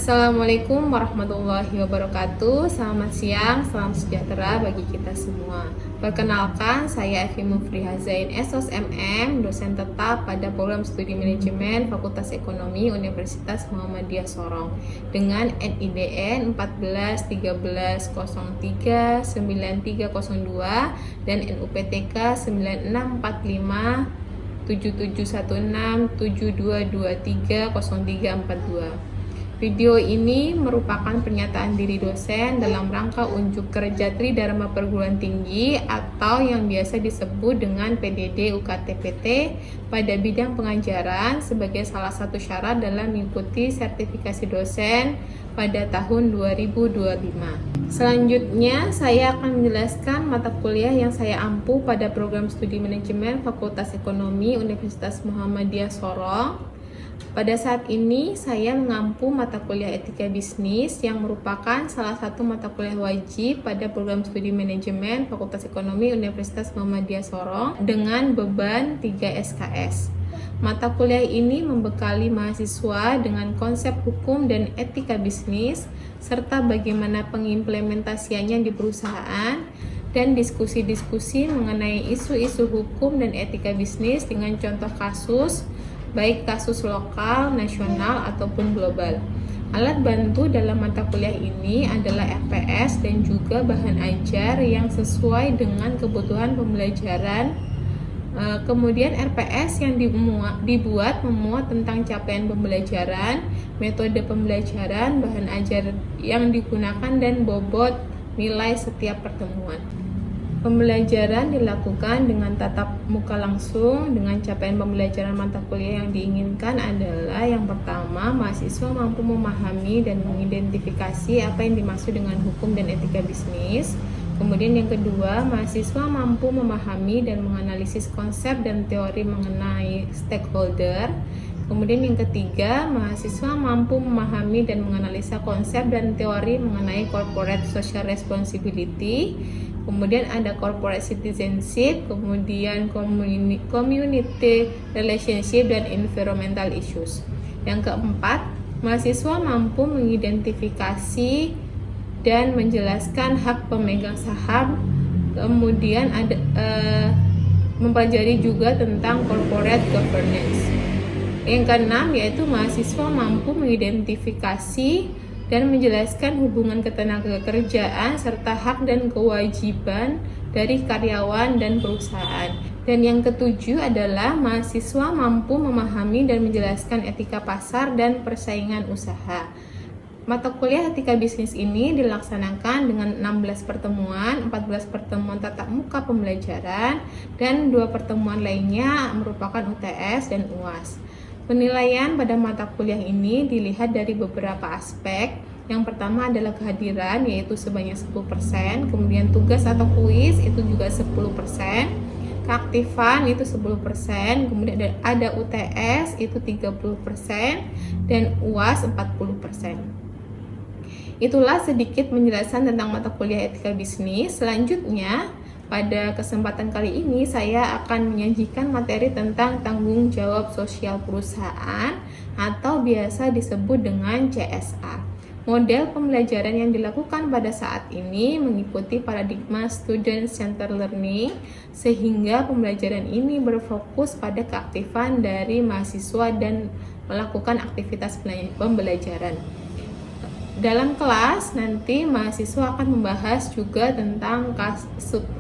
Assalamualaikum warahmatullahi wabarakatuh. Selamat siang, salam sejahtera bagi kita semua. Perkenalkan, saya Evi Mufrihazain SOS MM, dosen tetap pada program studi manajemen Fakultas Ekonomi Universitas Muhammadiyah Sorong dengan NIDN 1413039302 dan NUPTK 9645 7716 7223 0342. Video ini merupakan pernyataan diri dosen dalam rangka unjuk kerja Tridharma Perguruan Tinggi atau yang biasa disebut dengan PDD UKT-PT pada bidang pengajaran sebagai salah satu syarat dalam mengikuti sertifikasi dosen pada tahun 2025. Selanjutnya, saya akan menjelaskan mata kuliah yang saya ampu pada program studi manajemen Fakultas Ekonomi Universitas Muhammadiyah Sorong. Pada saat ini, saya mengampu mata kuliah etika bisnis yang merupakan salah satu mata kuliah wajib pada program studi manajemen Fakultas Ekonomi Universitas Muhammadiyah Sorong dengan beban 3 SKS. Mata kuliah ini membekali mahasiswa dengan konsep hukum dan etika bisnis, serta bagaimana pengimplementasiannya di perusahaan, dan diskusi-diskusi mengenai isu-isu hukum dan etika bisnis dengan contoh kasus, baik kasus lokal, nasional, ataupun global. Alat bantu dalam mata kuliah ini adalah RPS dan juga bahan ajar yang sesuai dengan kebutuhan pembelajaran. Kemudian RPS yang dibuat memuat tentang capaian pembelajaran, metode pembelajaran, bahan ajar yang digunakan, dan bobot nilai setiap pertemuan. Pembelajaran dilakukan dengan tatap muka langsung. Dengan capaian pembelajaran mata kuliah yang diinginkan adalah yang pertama, mahasiswa mampu memahami dan mengidentifikasi apa yang dimaksud dengan hukum dan etika bisnis. Kemudian yang kedua, mahasiswa mampu memahami dan menganalisis konsep dan teori mengenai stakeholder. Kemudian yang ketiga, mahasiswa mampu memahami dan menganalisa konsep dan teori mengenai corporate social responsibility. Kemudian ada corporate citizenship, kemudian community relationship, dan environmental issues. Yang keempat, mahasiswa mampu mengidentifikasi dan menjelaskan hak pemegang saham. Kemudian ada mempelajari juga tentang corporate governance. Yang keenam, yaitu mahasiswa mampu mengidentifikasi dan menjelaskan hubungan ketenagakerjaan serta hak dan kewajiban dari karyawan dan perusahaan. Dan yang ketujuh adalah mahasiswa mampu memahami dan menjelaskan etika pasar dan persaingan usaha. Mata kuliah etika bisnis ini dilaksanakan dengan 16 pertemuan, 14 pertemuan tatap muka pembelajaran, dan 2 pertemuan lainnya merupakan UTS dan UAS. Penilaian pada mata kuliah ini dilihat dari beberapa aspek. Yang pertama adalah kehadiran, yaitu sebanyak 10%, kemudian tugas atau kuis itu juga 10%, keaktifan itu 10%, kemudian ada UTS itu 30%, dan UAS 40%. Itulah sedikit penjelasan tentang mata kuliah etika bisnis. Selanjutnya, pada kesempatan kali ini saya akan menyajikan materi tentang tanggung jawab sosial perusahaan atau biasa disebut dengan CSR. Model pembelajaran yang dilakukan pada saat ini mengikuti paradigma student centered learning, sehingga pembelajaran ini berfokus pada keaktifan dari mahasiswa dan melakukan aktivitas pembelajaran. Dalam kelas nanti mahasiswa akan membahas juga tentang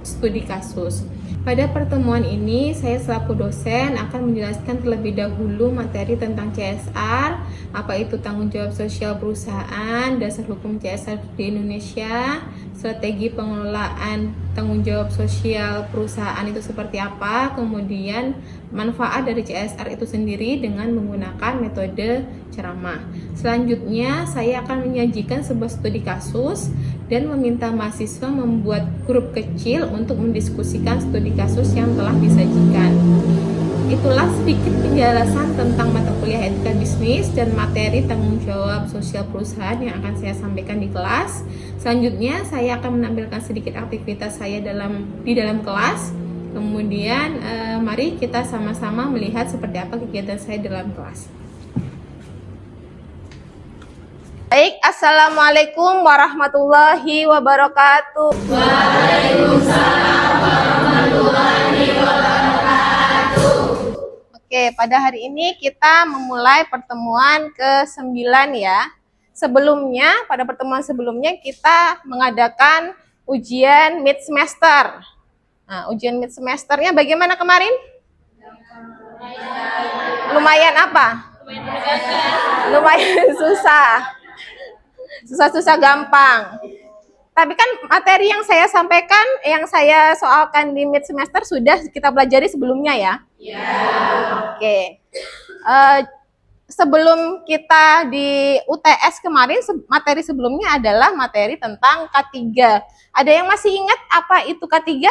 studi kasus. Pada pertemuan ini saya selaku dosen akan menjelaskan terlebih dahulu materi tentang CSR, apa itu tanggung jawab sosial perusahaan, dasar hukum CSR di Indonesia, strategi pengelolaan tanggung jawab sosial perusahaan itu seperti apa, kemudian manfaat dari CSR itu sendiri dengan menggunakan metode ceramah. Selanjutnya saya akan menyajikan sebuah studi kasus dan meminta mahasiswa membuat grup kecil untuk mendiskusikan studi kasus yang telah disajikan. Itulah sedikit penjelasan tentang mata kuliah etika bisnis dan materi tanggung jawab sosial perusahaan yang akan saya sampaikan di kelas. Selanjutnya saya akan menampilkan sedikit aktivitas saya di dalam kelas. Kemudian mari kita sama-sama melihat seperti apa kegiatan saya dalam kelas. Baik, Assalamualaikum warahmatullahi wabarakatuh. Waalaikumsalam warahmatullahi wabarakatuh. Oke, pada hari ini kita memulai pertemuan ke-9 ya. Sebelumnya, pada pertemuan sebelumnya kita mengadakan ujian mid semester. Nah, ujian mid semesternya bagaimana kemarin? Lumayan apa? Lumayan susah. Susah-susah gampang. Tapi kan materi yang saya sampaikan, yang saya soalkan di mid semester sudah kita pelajari sebelumnya ya? Iya. Oke. Sebelum kita di UTS kemarin, materi sebelumnya adalah materi tentang K3. Ada yang masih ingat apa itu K3?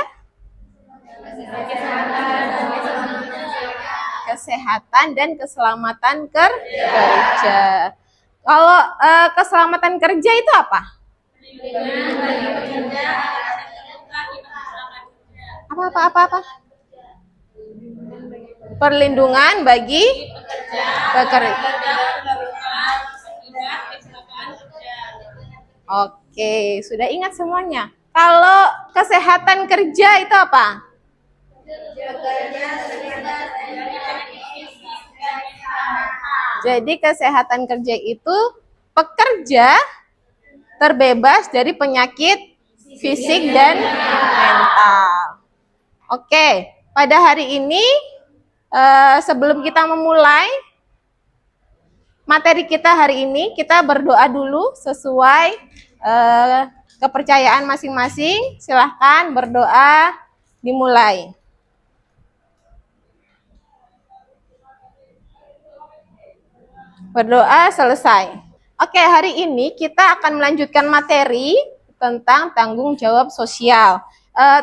Kesehatan dan keselamatan kerja. Kalau keselamatan kerja itu apa? Apa? Perlindungan bagi pekerja. Oke, sudah ingat semuanya. Kalau kesehatan kerja itu apa? Jadi kesehatan kerja itu pekerja terbebas dari penyakit fisik dan mental. Oke, pada hari ini sebelum kita memulai materi kita hari ini, kita berdoa dulu sesuai kepercayaan masing-masing. Silahkan berdoa, dimulai. Berdoa selesai. Oke, hari ini kita akan melanjutkan materi tentang tanggung jawab sosial.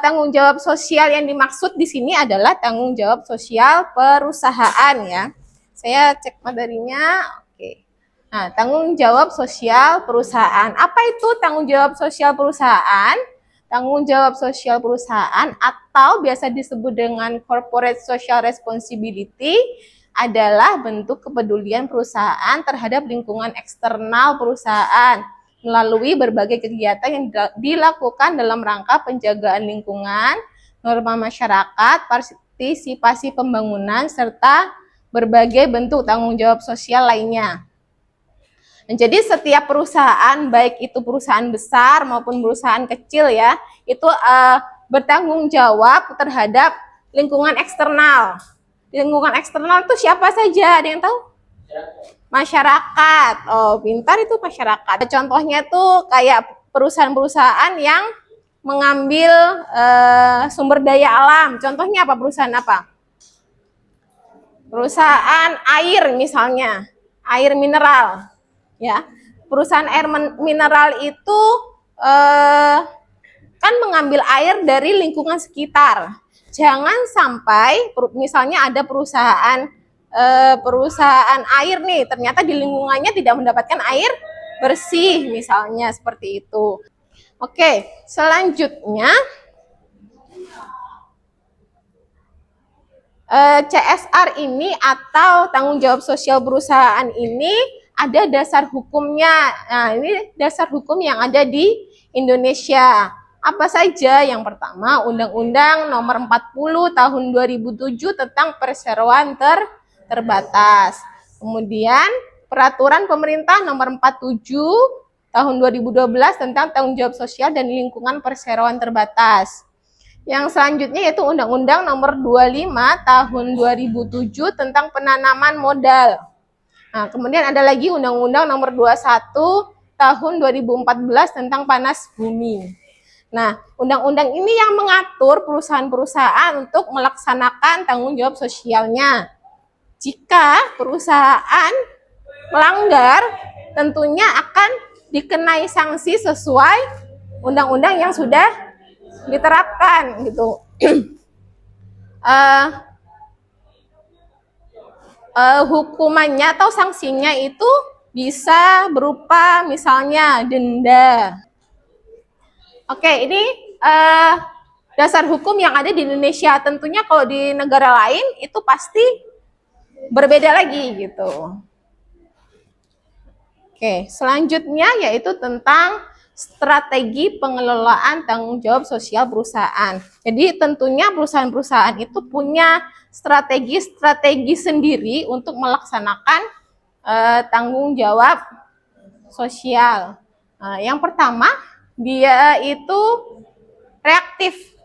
Tanggung jawab sosial yang dimaksud di sini adalah tanggung jawab sosial perusahaan ya. Saya cek materinya. Oke. Nah, tanggung jawab sosial perusahaan. Apa itu tanggung jawab sosial perusahaan? Tanggung jawab sosial perusahaan atau biasa disebut dengan corporate social responsibility adalah bentuk kepedulian perusahaan terhadap lingkungan eksternal perusahaan melalui berbagai kegiatan yang dilakukan dalam rangka penjagaan lingkungan, norma masyarakat, partisipasi pembangunan, serta berbagai bentuk tanggung jawab sosial lainnya. Dan jadi setiap perusahaan, baik itu perusahaan besar maupun perusahaan kecil ya, itu bertanggung jawab terhadap lingkungan eksternal. Lingkungan eksternal itu siapa saja? Ada yang tahu? Masyarakat. Oh, pintar itu masyarakat. Contohnya tuh kayak perusahaan-perusahaan yang mengambil sumber daya alam. Contohnya apa? Perusahaan apa? Perusahaan air misalnya, air mineral. Ya, perusahaan air mineral itu kan mengambil air dari lingkungan sekitar. Jangan sampai misalnya ada perusahaan air nih, ternyata di lingkungannya tidak mendapatkan air bersih misalnya seperti itu. Oke, selanjutnya CSR ini atau tanggung jawab sosial perusahaan ini ada dasar hukumnya. Nah, ini dasar hukum yang ada di Indonesia. Apa saja? Yang pertama, Undang-Undang Nomor 40 Tahun 2007 tentang perseroan terbatas. Kemudian, Peraturan Pemerintah Nomor 47 Tahun 2012 tentang tanggung jawab sosial dan lingkungan perseroan terbatas. Yang selanjutnya yaitu Undang-Undang Nomor 25 Tahun 2007 tentang penanaman modal. Nah, kemudian ada lagi Undang-Undang Nomor 21 Tahun 2014 tentang panas bumi. Nah, undang-undang ini yang mengatur perusahaan-perusahaan untuk melaksanakan tanggung jawab sosialnya. Jika perusahaan melanggar, tentunya akan dikenai sanksi sesuai undang-undang yang sudah diterapkan gitu. Hukumannya atau sanksinya itu bisa berupa misalnya denda. Oke, ini dasar hukum yang ada di Indonesia. Tentunya kalau di negara lain itu pasti berbeda lagi gitu. Oke, selanjutnya yaitu tentang strategi pengelolaan tanggung jawab sosial perusahaan. Jadi tentunya perusahaan-perusahaan itu punya strategi sendiri untuk melaksanakan tanggung jawab sosial. Yang pertama, dia itu reaktif.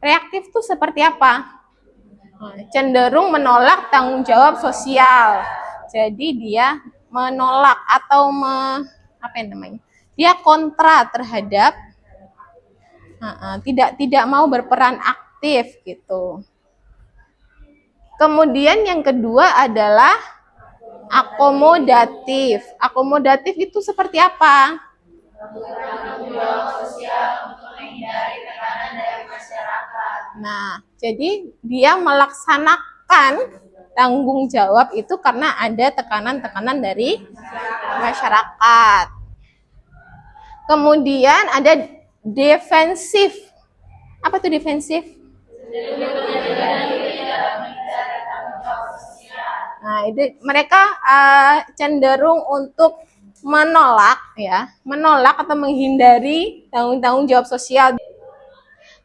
Reaktif itu seperti apa? Cenderung menolak tanggung jawab sosial. Jadi dia menolak atau dia kontra terhadap tidak mau berperan aktif gitu. Kemudian yang kedua adalah akomodatif. Akomodatif itu seperti apa? Nah, jadi dia melaksanakan tanggung jawab itu karena ada tekanan-tekanan dari masyarakat. Kemudian ada defensif. Apa itu defensif? Nah, itu mereka cenderung untuk menolak atau menghindari tanggung jawab sosial.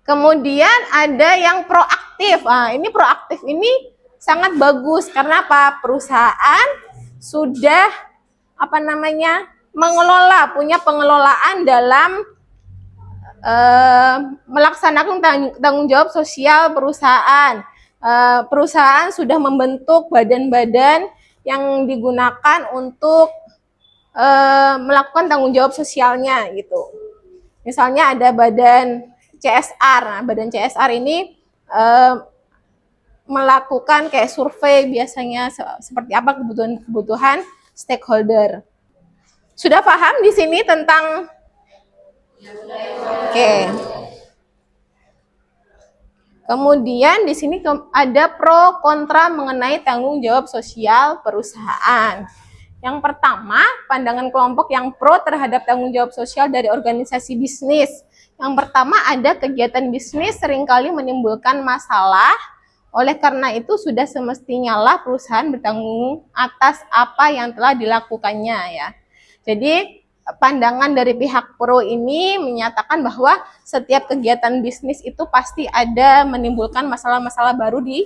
Kemudian ada yang proaktif. Ini proaktif ini sangat bagus karena apa? Perusahaan sudah punya pengelolaan dalam melaksanakan tanggung jawab sosial perusahaan. Perusahaan sudah membentuk badan-badan yang digunakan untuk melakukan tanggung jawab sosialnya gitu. Misalnya ada badan CSR. Nah, badan CSR ini melakukan kayak survei biasanya seperti apa kebutuhan stakeholder. Sudah paham di sini tentang Oke. Kemudian di sini ada pro kontra mengenai tanggung jawab sosial perusahaan. Yang pertama, pandangan kelompok yang pro terhadap tanggung jawab sosial dari organisasi bisnis. Yang pertama, ada kegiatan bisnis seringkali menimbulkan masalah. Oleh karena itu, sudah semestinya lah perusahaan bertanggung atas apa yang telah dilakukannya ya. Jadi, pandangan dari pihak pro ini menyatakan bahwa setiap kegiatan bisnis itu pasti ada menimbulkan masalah-masalah baru di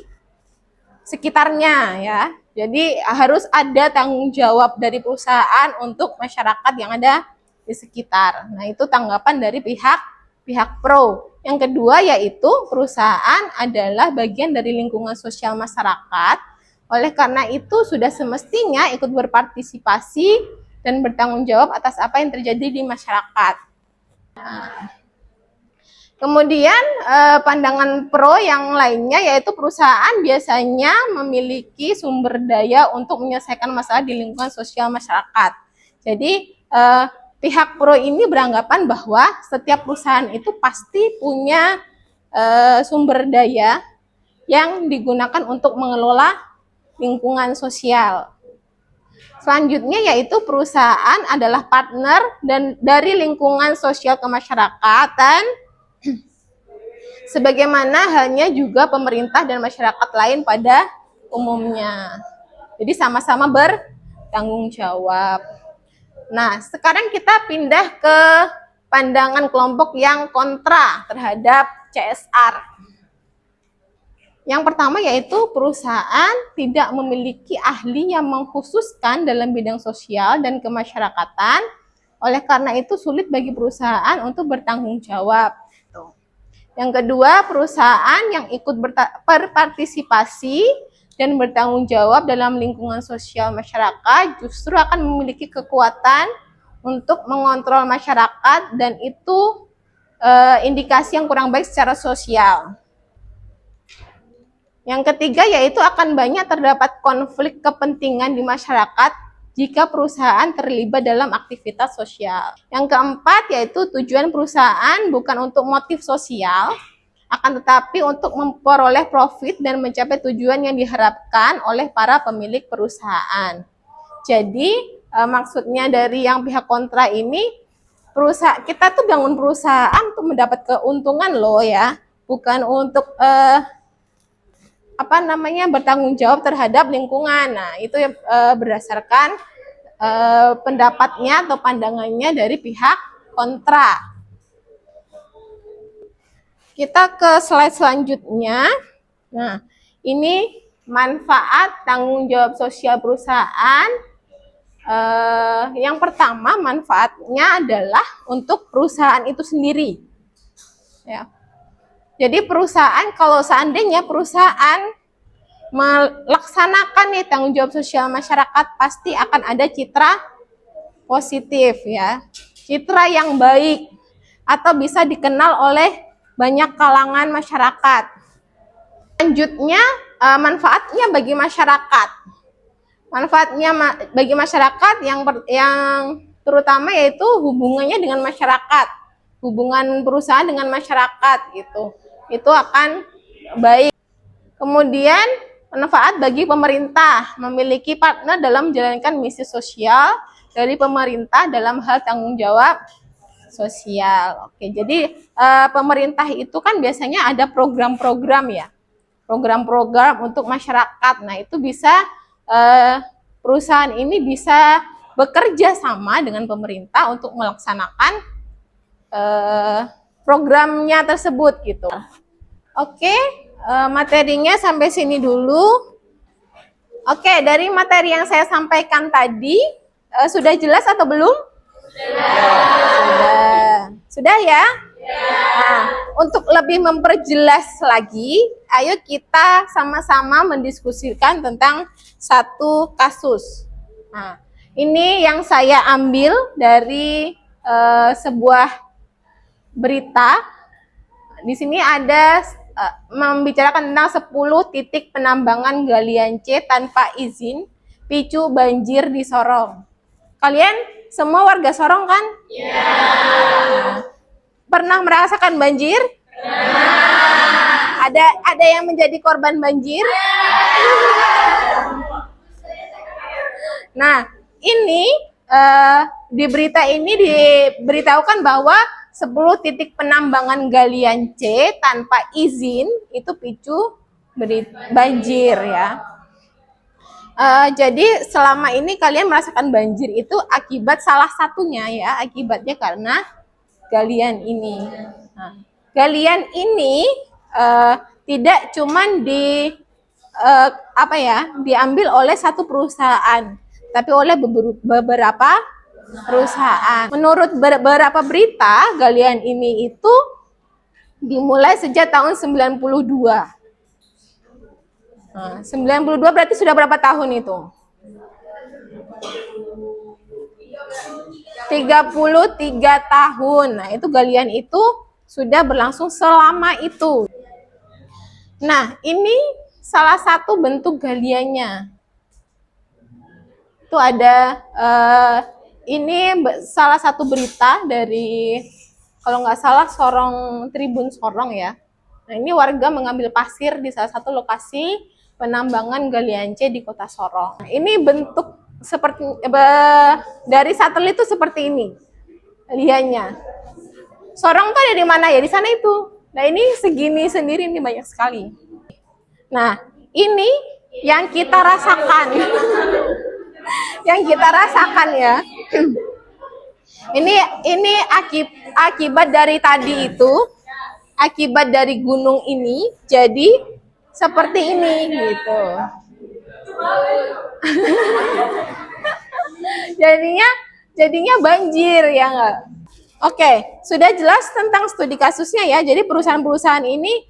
sekitarnya ya. Jadi harus ada tanggung jawab dari perusahaan untuk masyarakat yang ada di sekitar. Nah, itu tanggapan dari pihak pro. Yang kedua yaitu perusahaan adalah bagian dari lingkungan sosial masyarakat. Oleh karena itu sudah semestinya ikut berpartisipasi dan bertanggung jawab atas apa yang terjadi di masyarakat. Kemudian pandangan pro yang lainnya yaitu perusahaan biasanya memiliki sumber daya untuk menyelesaikan masalah di lingkungan sosial masyarakat. Jadi pihak pro ini beranggapan bahwa setiap perusahaan itu pasti punya sumber daya yang digunakan untuk mengelola lingkungan sosial. Selanjutnya yaitu perusahaan adalah partner dan dari lingkungan sosial kemasyarakatan sebagaimana halnya juga pemerintah dan masyarakat lain pada umumnya. Jadi sama-sama bertanggung jawab. Nah, sekarang kita pindah ke pandangan kelompok yang kontra terhadap CSR. Yang pertama yaitu perusahaan tidak memiliki ahli yang mengkhususkan dalam bidang sosial dan kemasyarakatan. Oleh karena itu sulit bagi perusahaan untuk bertanggung jawab. Yang kedua, perusahaan yang ikut berpartisipasi dan bertanggung jawab dalam lingkungan sosial masyarakat justru akan memiliki kekuatan untuk mengontrol masyarakat dan itu indikasi yang kurang baik secara sosial. Yang ketiga yaitu akan banyak terdapat konflik kepentingan di masyarakat jika perusahaan terlibat dalam aktivitas sosial. Yang keempat yaitu tujuan perusahaan bukan untuk motif sosial, akan tetapi untuk memperoleh profit dan mencapai tujuan yang diharapkan oleh para pemilik perusahaan. Jadi maksudnya dari yang pihak kontra ini, kita tuh bangun perusahaan untuk mendapat keuntungan loh ya, bukan untuk bertanggung jawab terhadap lingkungan. Nah, itu berdasarkan pendapatnya atau pandangannya dari pihak kontra. Kita ke slide selanjutnya. Nah, ini manfaat tanggung jawab sosial perusahaan. Yang pertama, manfaatnya adalah untuk perusahaan itu sendiri. Ya. Jadi perusahaan, kalau seandainya perusahaan melaksanakan nih tanggung jawab sosial masyarakat, pasti akan ada citra positif ya, citra yang baik atau bisa dikenal oleh banyak kalangan masyarakat. Selanjutnya, manfaatnya bagi masyarakat. Manfaatnya bagi masyarakat yang terutama yaitu hubungannya dengan masyarakat, hubungan perusahaan dengan masyarakat gitu. Itu akan baik. Kemudian manfaat bagi pemerintah, memiliki partner dalam menjalankan misi sosial dari pemerintah dalam hal tanggung jawab sosial. Oke, jadi pemerintah itu kan biasanya ada program-program ya, program-program untuk masyarakat. Nah, itu bisa perusahaan ini bisa bekerja sama dengan pemerintah untuk melaksanakan programnya tersebut gitu. Oke, materinya sampai sini dulu. Oke, dari materi yang saya sampaikan tadi sudah jelas atau belum? Sudah ya? Nah, untuk lebih memperjelas lagi, ayo kita sama-sama mendiskusikan tentang satu kasus. Nah, ini yang saya ambil dari sebuah berita. Di sini ada membicarakan tentang 10 titik penambangan galian C tanpa izin picu banjir di Sorong. Kalian semua warga Sorong kan? Iya. Pernah merasakan banjir? Pernah. Ada yang menjadi korban banjir? Nah, ini di berita ini diberitahukan bahwa 10 titik penambangan galian C tanpa izin itu picu banjir ya. Jadi selama ini kalian merasakan banjir itu akibat salah satunya ya, akibatnya karena galian ini. Nah, galian ini tidak cuman diambil oleh satu perusahaan, tapi oleh beberapa perusahaan. Menurut beberapa berita, galian ini itu dimulai sejak tahun 92. Nah, 92 berarti sudah berapa tahun itu? 33 tahun. Nah, itu galian itu sudah berlangsung selama itu. Nah, ini salah satu bentuk galiannya. Itu ada ini salah satu berita dari, kalau nggak salah, Tribun Sorong ya. Nah, ini warga mengambil pasir di salah satu lokasi penambangan galian C di Kota Sorong. Nah, ini bentuk seperti dari satelit itu seperti ini lihatnya. Sorong tuh ada di mana ya? Di sana itu. Nah, ini segini sendiri, ini banyak sekali. Nah, ini yang kita rasakan. Yang kita rasakan ya. Ini akibat dari tadi itu, akibat dari gunung ini jadi seperti ini gitu. jadinya banjir ya enggak? Oke, sudah jelas tentang studi kasusnya ya. Jadi perusahaan-perusahaan ini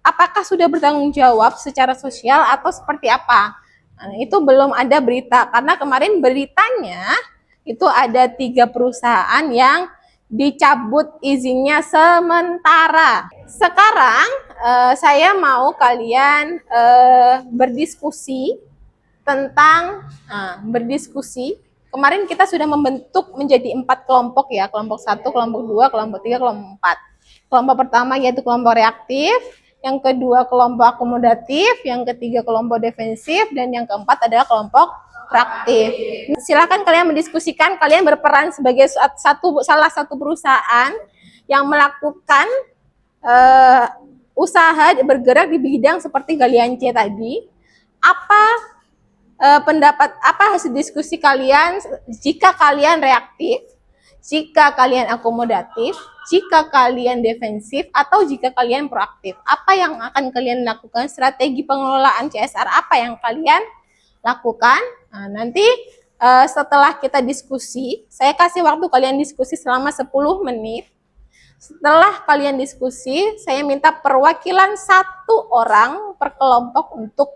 apakah sudah bertanggung jawab secara sosial atau seperti apa? Nah, itu belum ada berita karena kemarin beritanya itu ada 3 perusahaan yang dicabut izinnya sementara. Sekarang saya mau kalian berdiskusi tentang kemarin kita sudah membentuk menjadi 4 kelompok ya, kelompok 1, kelompok 2, kelompok 3, kelompok 4. Kelompok pertama yaitu kelompok reaktif, yang kedua kelompok akomodatif, yang ketiga kelompok defensif, dan yang keempat adalah kelompok proaktif. Silakan kalian mendiskusikan, kalian berperan sebagai salah satu perusahaan yang melakukan usaha bergerak di bidang seperti galian C tadi. Apa pendapat apa hasil diskusi kalian jika kalian reaktif, jika kalian akomodatif, jika kalian defensif, atau jika kalian proaktif. Apa yang akan kalian lakukan? Strategi pengelolaan CSR apa yang kalian lakukan? Nah, nanti setelah kita diskusi, saya kasih waktu kalian diskusi selama 10 menit. Setelah kalian diskusi, saya minta perwakilan 1 orang per kelompok untuk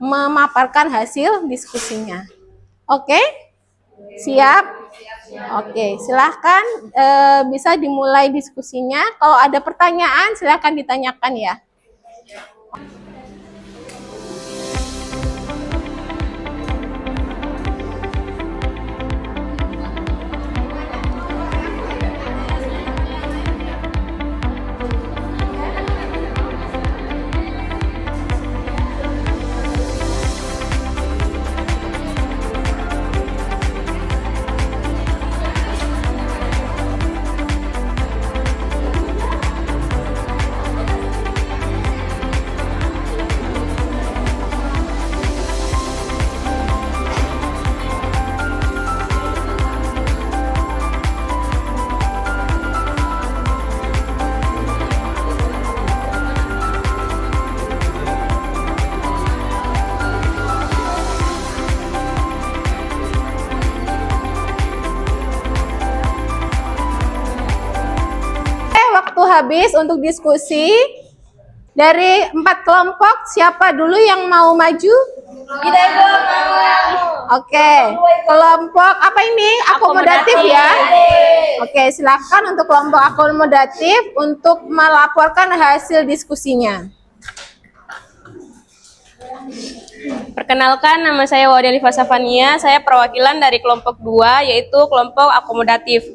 memaparkan hasil diskusinya. Oke? Siap? Oke, silahkan bisa dimulai diskusinya. Kalau ada pertanyaan, silahkan ditanyakan ya. Waktu habis untuk diskusi. Dari 4 kelompok, siapa dulu yang mau maju? Oke, kelompok apa ini? Akomodatif ya? Oke, silakan untuk kelompok akomodatif untuk melaporkan hasil diskusinya. Perkenalkan, nama saya Wadelifa Safania, saya perwakilan dari kelompok 2, yaitu kelompok akomodatif.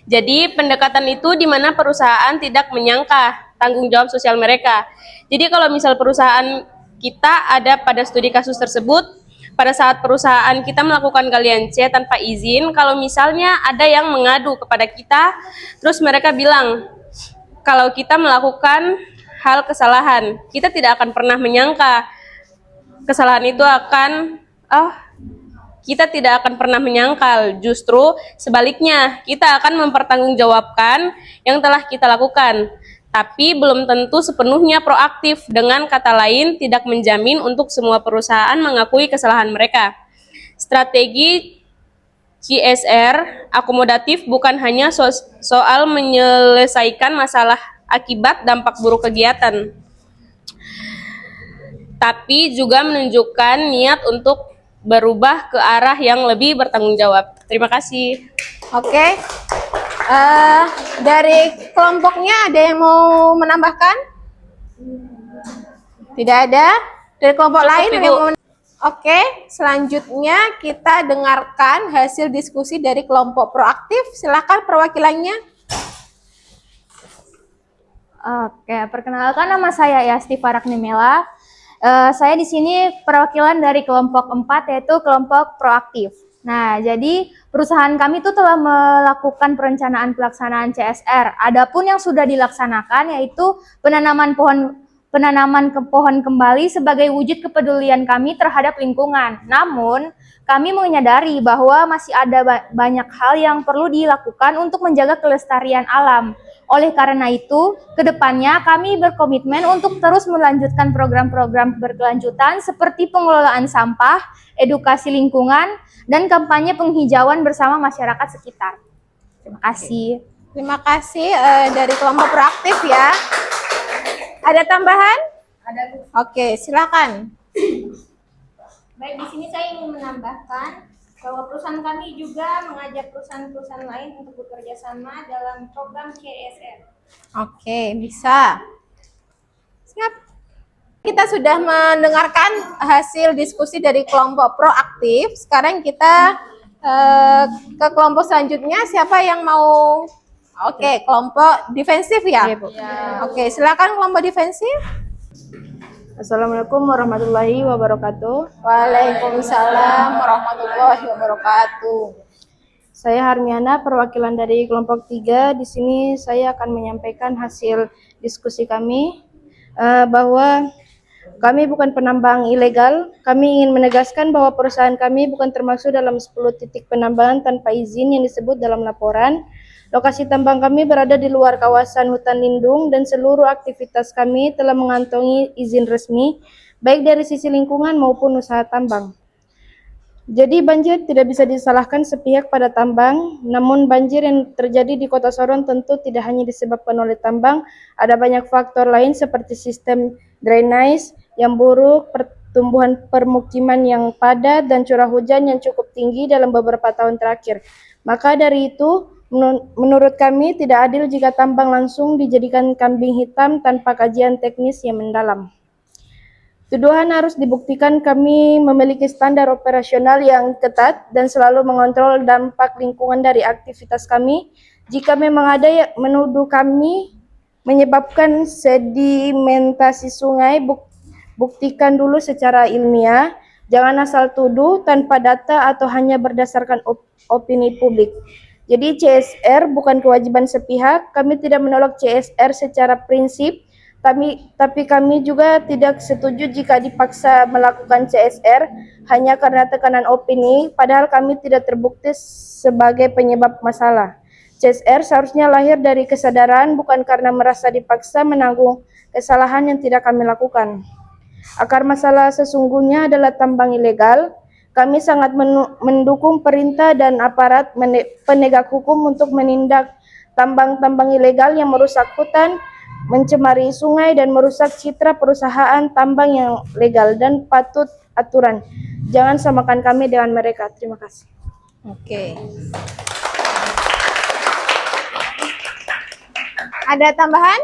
Jadi pendekatan itu di mana perusahaan tidak menyangka tanggung jawab sosial mereka. Jadi kalau misal perusahaan kita ada pada studi kasus tersebut, pada saat perusahaan kita melakukan galian C tanpa izin, kalau misalnya ada yang mengadu kepada kita, terus mereka bilang kalau kita melakukan hal kesalahan, kita tidak akan pernah menyangka kesalahan itu akan, kita tidak akan pernah menyangkal, justru sebaliknya kita akan mempertanggungjawabkan yang telah kita lakukan. Tapi belum tentu sepenuhnya proaktif, dengan kata lain tidak menjamin untuk semua perusahaan mengakui kesalahan mereka. Strategi CSR akomodatif bukan hanya soal menyelesaikan masalah akibat dampak buruk kegiatan, tapi juga menunjukkan niat untuk berubah ke arah yang lebih bertanggung jawab. Terima kasih. Oke. Dari kelompoknya ada yang mau menambahkan? Tidak ada? Dari kelompok lain ada yang mau Oke, selanjutnya kita dengarkan hasil diskusi dari kelompok proaktif. Silakan perwakilannya. Oke, perkenalkan nama saya Yasti Faraknimela. Saya di sini perwakilan dari kelompok 4, yaitu kelompok proaktif. Nah, jadi perusahaan kami itu telah melakukan perencanaan pelaksanaan CSR. Adapun yang sudah dilaksanakan yaitu penanaman pohon kembali sebagai wujud kepedulian kami terhadap lingkungan. Namun, kami menyadari bahwa masih ada banyak hal yang perlu dilakukan untuk menjaga kelestarian alam. Oleh karena itu, kedepannya kami berkomitmen untuk terus melanjutkan program-program berkelanjutan seperti pengelolaan sampah, edukasi lingkungan, dan kampanye penghijauan bersama masyarakat sekitar. Terima kasih. Terima kasih dari kelompok proaktif ya. Ada tambahan? Ada. Oke, silakan. Baik, di sini saya ingin menambahkan bahwa perusahaan kami juga mengajak perusahaan-perusahaan lain untuk bekerja sama dalam program CSR. Oke, bisa. Siap. Kita sudah mendengarkan hasil diskusi dari kelompok proaktif. Sekarang kita ke kelompok selanjutnya. Siapa yang mau? Oke, kelompok defensif ya? Iya, Bu. Oke, silakan kelompok defensif. Assalamualaikum warahmatullahi wabarakatuh. Waalaikumsalam warahmatullahi wabarakatuh. Saya Harmiana, perwakilan dari kelompok 3. Di sini saya akan menyampaikan hasil diskusi kami bahwa Kami bukan penambang ilegal. Kami ingin menegaskan bahwa perusahaan kami bukan termasuk dalam 10 titik penambangan tanpa izin yang disebut dalam laporan. Lokasi tambang kami berada di luar kawasan hutan lindung dan seluruh aktivitas kami telah mengantongi izin resmi, baik dari sisi lingkungan maupun usaha tambang. Jadi banjir tidak bisa disalahkan sepihak pada tambang, namun banjir yang terjadi di Kota Sorong tentu tidak hanya disebabkan oleh tambang, ada banyak faktor lain seperti sistem drainase yang buruk, pertumbuhan permukiman yang padat, dan curah hujan yang cukup tinggi dalam beberapa tahun terakhir. Maka dari itu, menurut kami tidak adil jika tambang langsung dijadikan kambing hitam tanpa kajian teknis yang mendalam. Tuduhan harus dibuktikan. Kami memiliki standar operasional yang ketat dan selalu mengontrol dampak lingkungan dari aktivitas kami. Jika memang ada yang menuduh kami menyebabkan sedimentasi sungai, buktikan dulu secara ilmiah. Jangan asal tuduh tanpa data atau hanya berdasarkan opini publik. Jadi CSR bukan kewajiban sepihak. Kami tidak menolak CSR secara prinsip, tapi kami juga tidak setuju jika dipaksa melakukan CSR hanya karena tekanan opini, padahal kami tidak terbukti sebagai penyebab masalah. CSR seharusnya lahir dari kesadaran, bukan karena merasa dipaksa menanggung kesalahan yang tidak kami lakukan. Akar masalah sesungguhnya adalah tambang ilegal. Kami sangat mendukung perintah dan aparat penegak hukum untuk menindak tambang-tambang ilegal yang merusak hutan, mencemari sungai, dan merusak citra perusahaan tambang yang legal dan patut aturan. Jangan samakan kami dengan mereka. Terima kasih. Oke. Ada tambahan?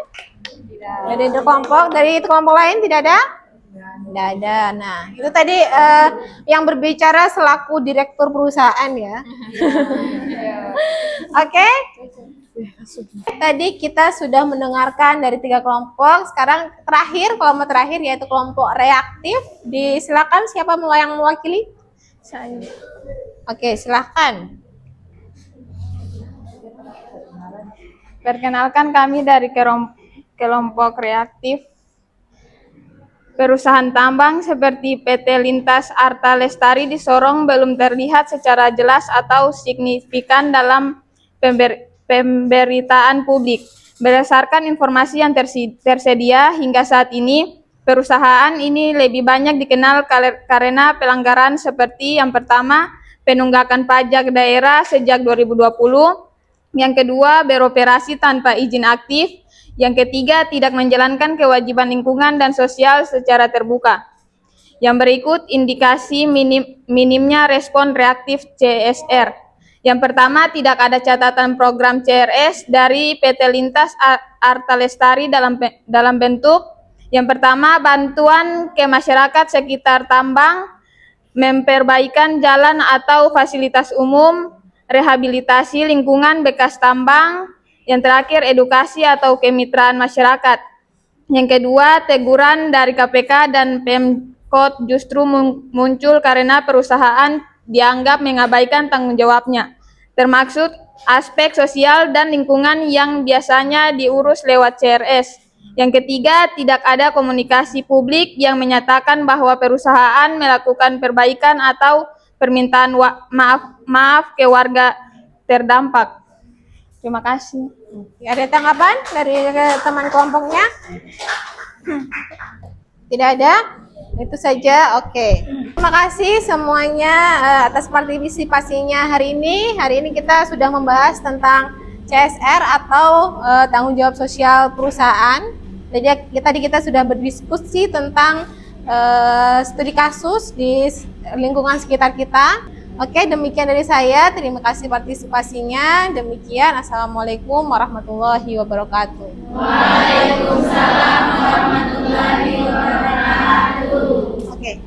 Dari kelompok lain tidak ada? Tidak ada. Nah, itu tadi yang berbicara selaku direktur perusahaan ya. Oke. Tadi kita sudah mendengarkan dari 3 kelompok. Sekarang kelompok terakhir yaitu kelompok reaktif. Silakan siapa yang mewakili? Saya. Oke, silakan. Perkenalkan, kami dari kelompok reaktif. Perusahaan tambang seperti PT Lintas Arta Lestari di Sorong belum terlihat secara jelas atau signifikan dalam pemberitaan publik. Berdasarkan informasi yang tersedia hingga saat ini, perusahaan ini lebih banyak dikenal karena pelanggaran seperti yang pertama, penunggakan pajak daerah sejak 2020, yang kedua, beroperasi tanpa izin aktif, yang ketiga, tidak menjalankan kewajiban lingkungan dan sosial secara terbuka. Yang berikut indikasi minimnya respon reaktif CSR. Yang pertama, tidak ada catatan program CRS dari PT Lintas Arta Lestari dalam bentuk yang pertama, bantuan ke masyarakat sekitar tambang, memperbaikan jalan atau fasilitas umum, rehabilitasi lingkungan bekas tambang, yang terakhir edukasi atau kemitraan masyarakat. Yang kedua, teguran dari KPK dan Pemkot justru muncul karena perusahaan dianggap mengabaikan tanggung jawabnya, termasuk aspek sosial dan lingkungan yang biasanya diurus lewat CRS. Yang ketiga, tidak ada komunikasi publik yang menyatakan bahwa perusahaan melakukan perbaikan atau permintaan maaf ke warga terdampak. Terima kasih. Ada tanggapan dari teman kelompoknya? Tidak ada? Itu saja, oke. Terima kasih semuanya atas partisipasinya hari ini. Hari ini kita sudah membahas tentang CSR atau tanggung jawab sosial perusahaan. Jadi tadi kita sudah berdiskusi tentang studi kasus di lingkungan sekitar kita. Oke, demikian dari saya. Terima kasih partisipasinya. Demikian, Assalamualaikum warahmatullahi wabarakatuh. Waalaikumsalam warahmatullahi wabarakatuh. Oke.